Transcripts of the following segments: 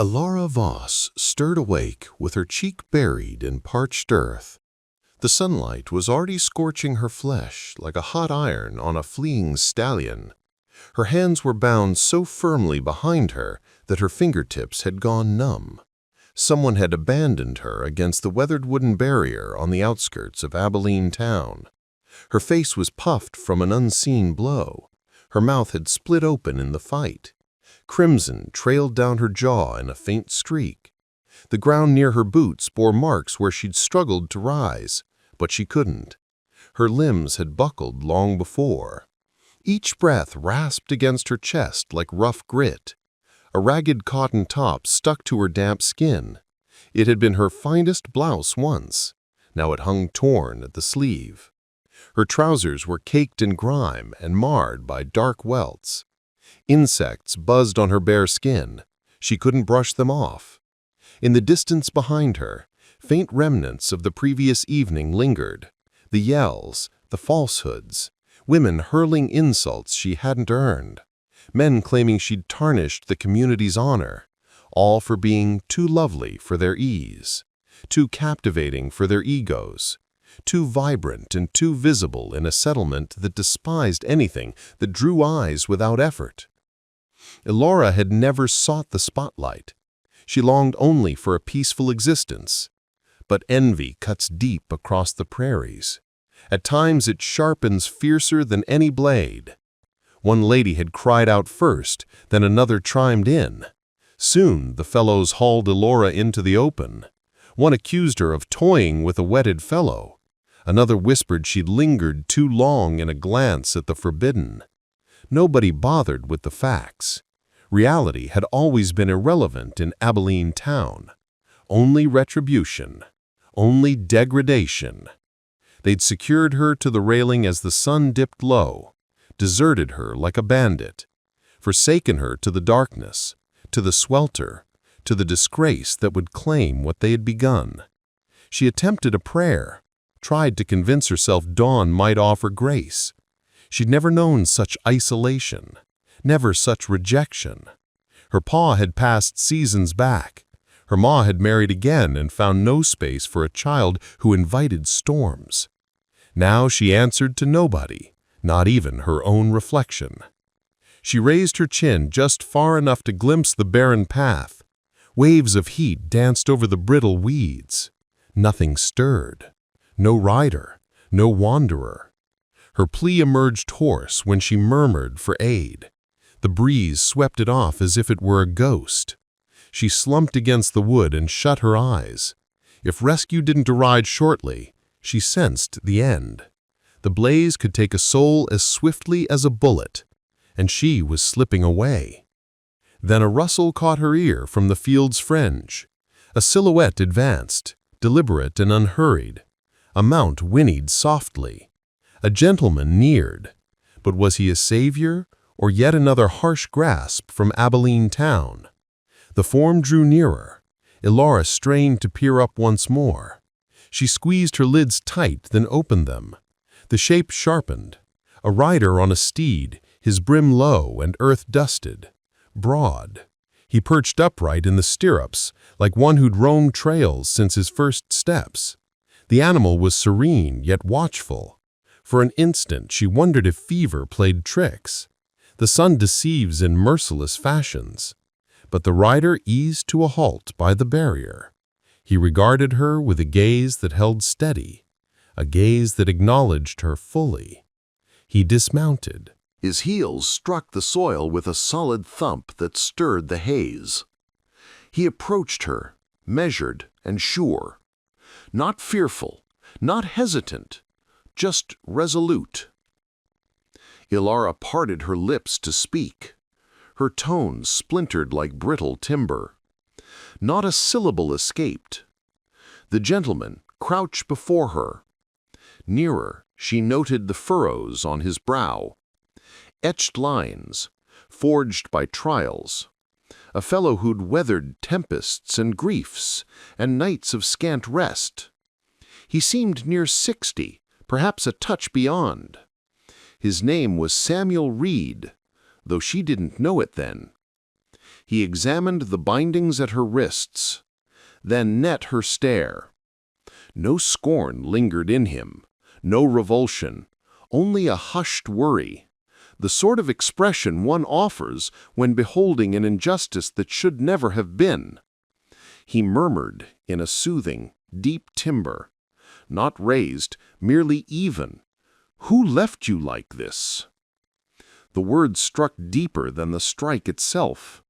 Alara Voss stirred awake with her cheek buried in parched earth. The sunlight was already scorching her flesh like a hot iron on a fleeing stallion. Her hands were bound so firmly behind her that her fingertips had gone numb. Someone had abandoned her against the weathered wooden barrier on the outskirts of Abilene town. Her face was puffed from an unseen blow. Her mouth had split open in the fight. Crimson trailed down her jaw in a faint streak. The ground near her boots bore marks where she'd struggled to rise, but she couldn't. Her limbs had buckled long before. Each breath rasped against her chest like rough grit. A ragged cotton top stuck to her damp skin. It had been her finest blouse once. Now it hung torn at the sleeve. Her trousers were caked in grime and marred by dark welts. Insects buzzed on her bare skin. She couldn't brush them off. In the distance behind her, faint remnants of the previous evening lingered. The yells, the falsehoods, women hurling insults she hadn't earned, men claiming she'd tarnished the community's honor, all for being too lovely for their ease, too captivating for their egos, too vibrant and too visible in a settlement that despised anything that drew eyes without effort. Alara had never sought the spotlight. She longed only for a peaceful existence. But envy cuts deep across the prairies. At times it sharpens fiercer than any blade. One lady had cried out first, then another chimed in. Soon the fellows hauled Alara into the open. One accused her of toying with a wedded fellow. Another whispered she'd lingered too long in a glance at the forbidden. Nobody bothered with the facts. Reality had always been irrelevant in Abilene town. Only retribution. Only degradation. They'd secured her to the railing as the sun dipped low, deserted her like a bandit, forsaken her to the darkness, to the swelter, to the disgrace that would claim what they had begun. She attempted a prayer, tried to convince herself dawn might offer grace. She'd never known such isolation, never such rejection. Her pa had passed seasons back. Her ma had married again and found no space for a child who invited storms. Now she answered to nobody, not even her own reflection. She raised her chin just far enough to glimpse the barren path. Waves of heat danced over the brittle weeds. Nothing stirred. No rider, no wanderer. Her plea emerged hoarse when she murmured for aid. The breeze swept it off as if it were a ghost. She slumped against the wood and shut her eyes. If rescue didn't arrive shortly, she sensed the end. The blaze could take a soul as swiftly as a bullet, and she was slipping away. Then a rustle caught her ear from the field's fringe. A silhouette advanced, deliberate and unhurried. A mount whinnied softly. A gentleman neared. But was he a savior, or yet another harsh grasp from Abilene town? The form drew nearer. Alara strained to peer up once more. She squeezed her lids tight, then opened them. The shape sharpened. A rider on a steed, his brim low and earth-dusted. Broad. He perched upright in the stirrups, like one who'd roamed trails since his first steps. The animal was serene, yet watchful. For an instant she wondered if fever played tricks. The sun deceives in merciless fashions. But the rider eased to a halt by the barrier. He regarded her with a gaze that held steady, a gaze that acknowledged her fully. He dismounted. His heels struck the soil with a solid thump that stirred the haze. He approached her, measured and sure. Not fearful, not hesitant, just resolute. Alara parted her lips to speak. Her tone splintered like brittle timber. Not a syllable escaped. The gentleman crouched before her. Nearer, she noted the furrows on his brow. Etched lines, forged by trials. A fellow who'd weathered tempests and griefs and nights of scant rest. He seemed near 60, perhaps a touch beyond. His name was Samuel Reed, though she didn't know it then. He examined the bindings at her wrists, then met her stare. No scorn lingered in him, no revulsion, only a hushed worry, the sort of expression one offers when beholding an injustice that should never have been. He murmured in a soothing, deep timbre, not raised, merely even, "Who left you like this?" The words struck deeper than the strike itself.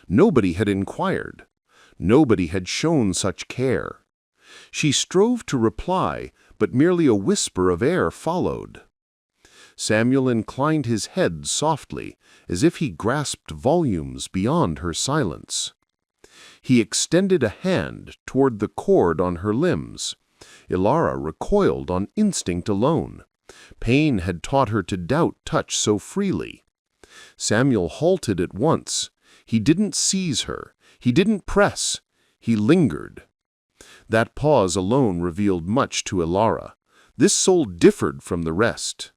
Nobody had inquired. Nobody had shown such care. She strove to reply, but merely a whisper of air followed. Samuel inclined his head softly, as if he grasped volumes beyond her silence. He extended a hand toward the cord on her limbs. Ilara recoiled on instinct alone. Pain had taught her to doubt touch so freely. Samuel halted at once. He didn't seize her. He didn't press. He lingered. That pause alone revealed much to Ilara. This soul differed from the rest.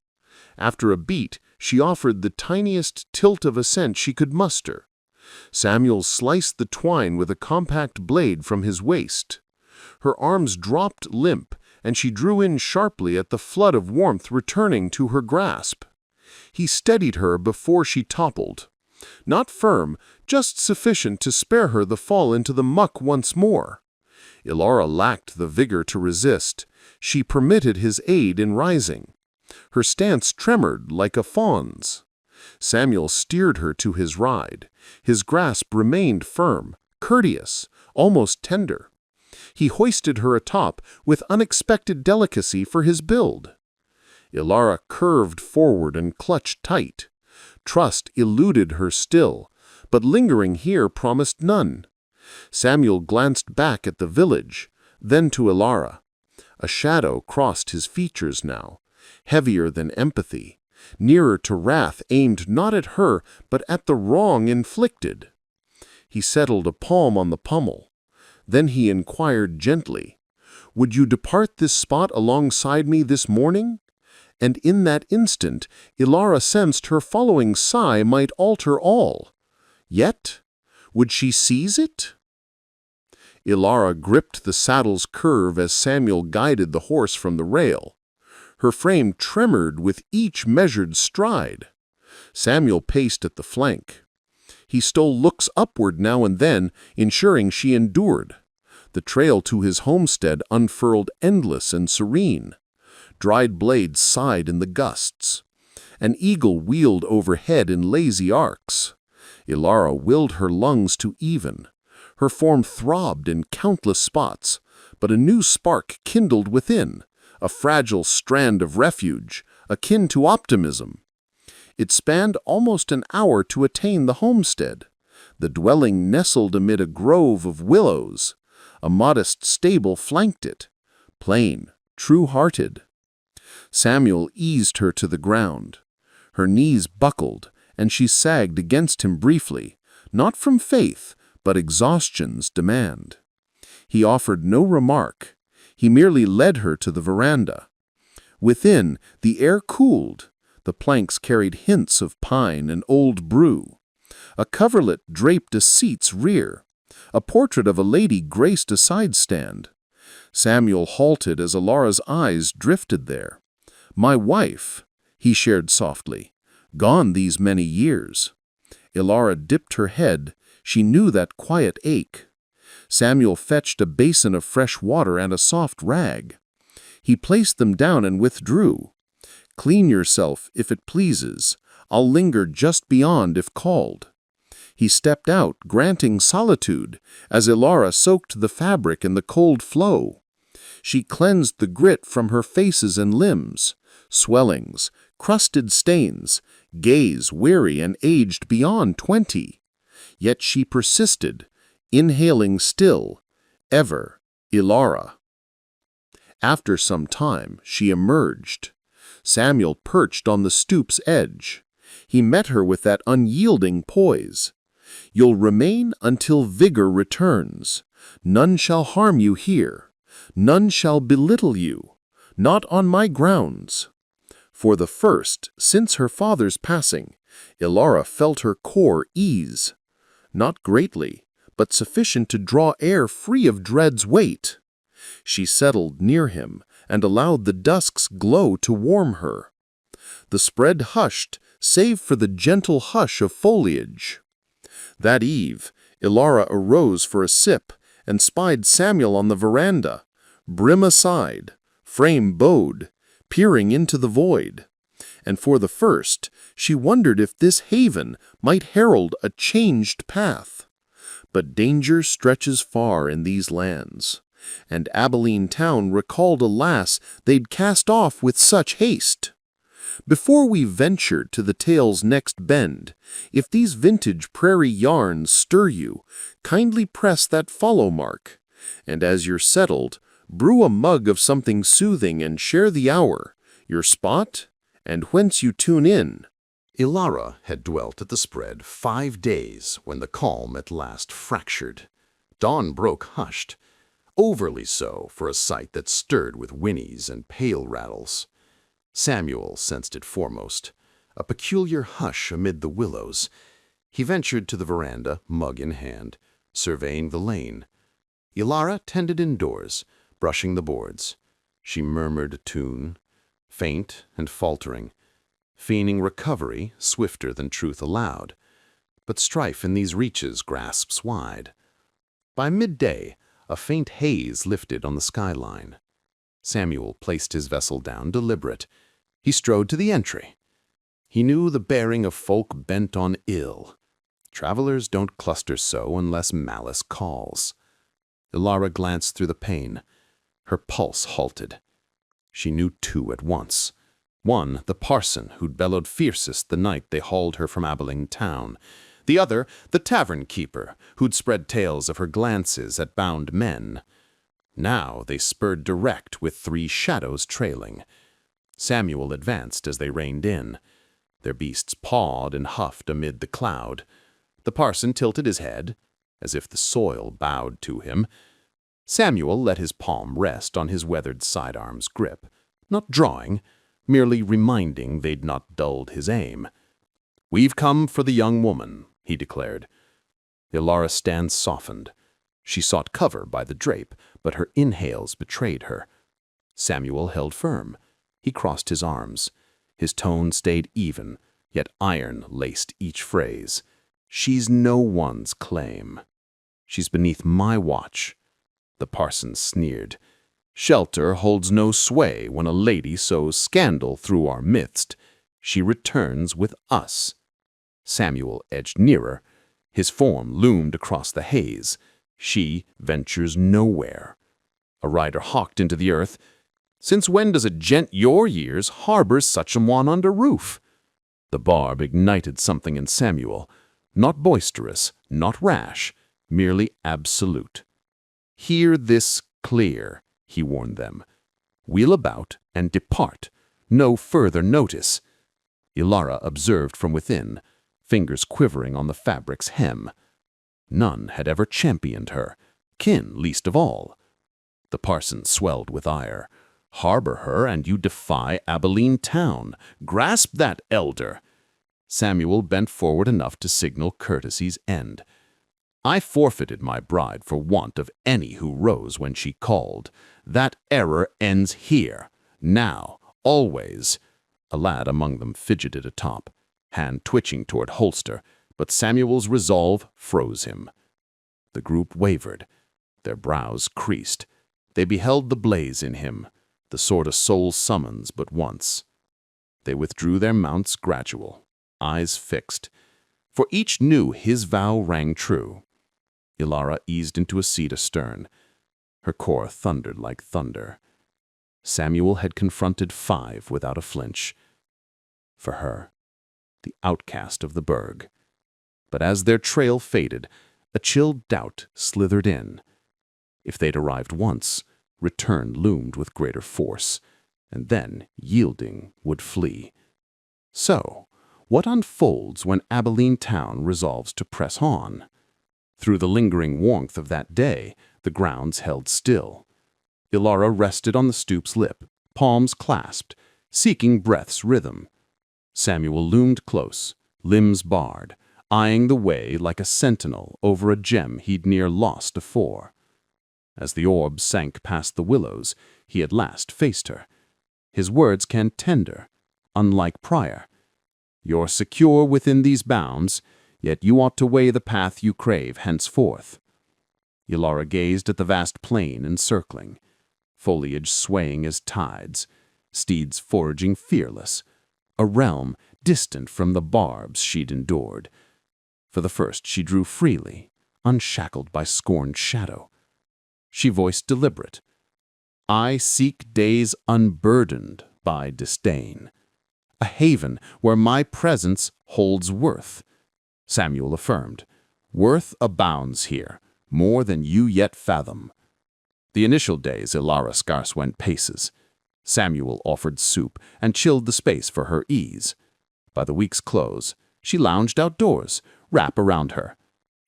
After a beat, she offered the tiniest tilt of assent she could muster. Samuel sliced the twine with a compact blade from his waist. Her arms dropped limp, and she drew in sharply at the flood of warmth returning to her grasp. He steadied her before she toppled. Not firm, just sufficient to spare her the fall into the muck once more. Ilara lacked the vigor to resist. She permitted his aid in rising. Her stance tremored like a fawn's. Samuel steered her to his ride. His grasp remained firm, courteous, almost tender. He hoisted her atop with unexpected delicacy for his build. Ilara curved forward and clutched tight. Trust eluded her still, but lingering here promised none. Samuel glanced back at the village, then to Ilara. A shadow crossed his features now, heavier than empathy, nearer to wrath aimed not at her, but at the wrong inflicted. He settled a palm on the pommel. Then he inquired gently, "Would you depart this spot alongside me this morning?" And in that instant, Ilara sensed her following sigh might alter all. Yet, would she seize it? Ilara gripped the saddle's curve as Samuel guided the horse from the rail. Her frame tremored with each measured stride. Samuel paced at the flank. He stole looks upward now and then, ensuring she endured. The trail to his homestead unfurled endless and serene. Dried blades sighed in the gusts. An eagle wheeled overhead in lazy arcs. Ilara willed her lungs to even. Her form throbbed in countless spots, but a new spark kindled within, a fragile strand of refuge, akin to optimism. It spanned almost an hour to attain the homestead. The dwelling nestled amid a grove of willows. A modest stable flanked it, plain, true-hearted. Samuel eased her to the ground. Her knees buckled, and she sagged against him briefly, not from faith, but exhaustion's demand. He offered no remark. He merely led her to the veranda. Within, the air cooled. The planks carried hints of pine and old brew. A coverlet draped a seat's rear. A portrait of a lady graced a side-stand. Samuel halted as Ilara's eyes drifted there. "My wife," he shared softly, "gone these many years." Ilara dipped her head. She knew that quiet ache. Samuel fetched a basin of fresh water and a soft rag. He placed them down and withdrew. "Clean yourself, if it pleases. I'll linger just beyond if called." He stepped out, granting solitude, as Ilara soaked the fabric in the cold flow. She cleansed the grit from her faces and limbs, swellings, crusted stains, gaze weary and aged beyond 20. Yet she persisted, inhaling still, ever, Ilara. After some time, she emerged. Samuel perched on the stoop's edge. He met her with that unyielding poise. "You'll remain until vigor returns. None shall harm you here. None shall belittle you. Not on my grounds." For the first, since her father's passing, Ilara felt her core ease. not greatly, but sufficient to draw air free of dread's weight. She settled near him and allowed the dusk's glow to warm her. The spread hushed, save for the gentle hush of foliage. That eve, Ilara arose for a sip and spied Samuel on the veranda, brim aside, frame bowed, peering into the void. And for the first, she wondered if this haven might herald a changed path. But danger stretches far in these lands, and Abilene town recalled a lass they'd cast off with such haste. Before we venture to the tale's next bend, if these vintage prairie yarns stir you, kindly press that follow mark, and as you're settled, brew a mug of something soothing and share the hour, your spot, and whence you tune in. Ilara had dwelt at the spread 5 days when the calm at last fractured. Dawn broke hushed, overly so for a sight that stirred with whinnies and pail rattles. Samuel sensed it foremost, a peculiar hush amid the willows. He ventured to the veranda, mug in hand, surveying the lane. Ilara tended indoors, brushing the boards. She murmured a tune, faint and faltering, feigning recovery swifter than truth allowed. But strife in these reaches grasps wide. By midday, a faint haze lifted on the skyline. Samuel placed his vessel down, deliberate. He strode to the entry. He knew the bearing of folk bent on ill. Travelers don't cluster so unless malice calls. Ilara glanced through the pane. Her pulse halted. She knew two at once. One, the parson who'd bellowed fiercest the night they hauled her from Abilene town. The other, the tavern keeper, who'd spread tales of her glances at bound men. Now they spurred direct with 3 shadows trailing. Samuel advanced as they reined in. Their beasts pawed and huffed amid the cloud. The parson tilted his head, as if the soil bowed to him. Samuel let his palm rest on his weathered sidearm's grip, not drawing, merely reminding they'd not dulled his aim. "We've come for the young woman," he declared. Ilara's stance softened. She sought cover by the drape, but her inhales betrayed her. Samuel held firm. He crossed his arms. His tone stayed even, yet iron laced each phrase. "She's no one's claim. She's beneath my watch." The parson sneered. "Shelter holds no sway when a lady sows scandal through our midst. She returns with us." Samuel edged nearer. His form loomed across the haze. "She ventures nowhere." A rider hawked into the earth. "Since when does a gent your years harbor such a one under roof?" The barb ignited something in Samuel. Not boisterous, not rash, merely absolute. "Hear this clear," he warned them. "Wheel about and depart. No further notice." Ilara observed from within, fingers quivering on the fabric's hem. None had ever championed her, kin least of all. The parson swelled with ire. "Harbor her and you defy Abilene town. Grasp that, elder." Samuel bent forward enough to signal courtesy's end. "I forfeited my bride for want of any who rose when she called. That error ends here, now, always." A lad among them fidgeted atop, hand twitching toward holster, but Samuel's resolve froze him. The group wavered. Their brows creased. They beheld the blaze in him, the sort of soul summons but once. They withdrew their mounts gradual, eyes fixed, for each knew his vow rang true. Ilara eased into a seat astern. Her core thundered like thunder. Samuel had confronted 5 without a flinch. For her, the outcast of the burg. But as their trail faded, a chill doubt slithered in. If they'd arrived once, return loomed with greater force, and then, yielding, would flee. So, what unfolds when Abilene town resolves to press on? Through the lingering warmth of that day, the grounds held still. Ilara rested on the stoop's lip, palms clasped, seeking breath's rhythm. Samuel loomed close, limbs barred, eyeing the way like a sentinel over a gem he'd near lost afore. As the orb sank past the willows, he at last faced her. His words can tender, unlike prior. You're secure within these bounds, yet you ought to weigh the path you crave henceforth. Elara gazed at the vast plain encircling, foliage swaying as tides, steeds foraging fearless, a realm distant from the barbs she'd endured. For the first she drew freely, unshackled by scorned shadow. She voiced deliberate, I seek days unburdened by disdain, a haven where my presence holds worth. Samuel affirmed, worth abounds here, more than you yet fathom. The initial days Elara scarce went paces. Samuel offered soup and chilled the space for her ease. By the week's close, she lounged outdoors, wrap around her.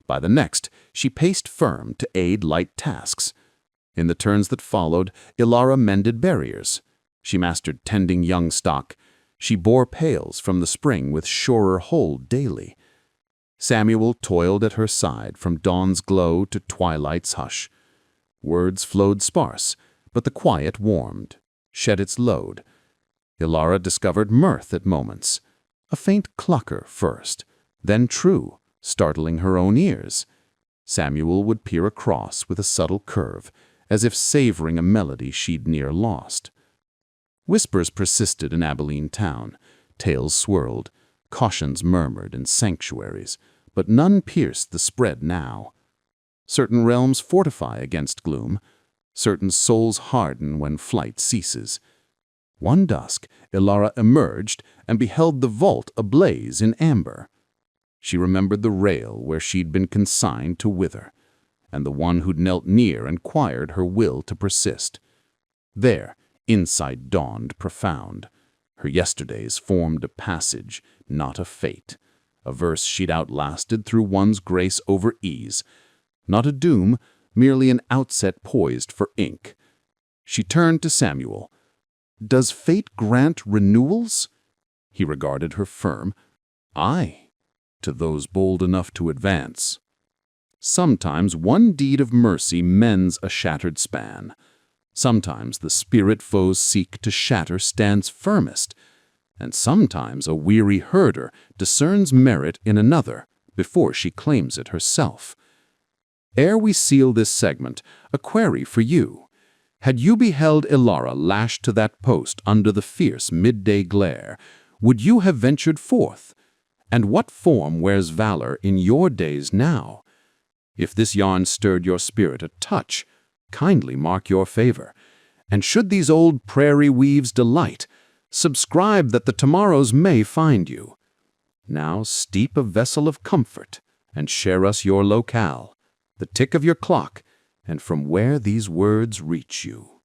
By the next, she paced firm to aid light tasks. In the turns that followed, Elara mended barriers. She mastered tending young stock. She bore pails from the spring with surer hold daily. Samuel toiled at her side from dawn's glow to twilight's hush. Words flowed sparse, but the quiet warmed, shed its load. Elara discovered mirth at moments, a faint clucker first, then true, startling her own ears. Samuel would peer across with a subtle curve, as if savoring a melody she'd near lost. Whispers persisted in Abilene town, tales swirled, cautions murmured in sanctuaries, but none pierced the spread now. Certain realms fortify against gloom, certain souls harden when flight ceases. One dusk, Elara emerged and beheld the vault ablaze in amber. She remembered the rail where she'd been consigned to wither, and the one who'd knelt near and quired her will to persist. There, insight dawned profound. Her yesterdays formed a passage, not a fate. A verse she'd outlasted through one's grace over ease. Not a doom, merely an outset poised for ink. She turned to Samuel. Does fate grant renewals? He regarded her firm. Aye, to those bold enough to advance. Sometimes one deed of mercy mends a shattered span. Sometimes the spirit foes seek to shatter stands firmest. And sometimes a weary herder discerns merit in another before she claims it herself. Ere we seal this segment, a query for you. Had you beheld Elara lashed to that post under the fierce midday glare, would you have ventured forth? And what form wears valor in your days now? If this yarn stirred your spirit a touch, kindly mark your favor. And should these old prairie weaves delight, subscribe that the tomorrows may find you. Now steep a vessel of comfort and share us your locale, the tick of your clock, and from where these words reach you.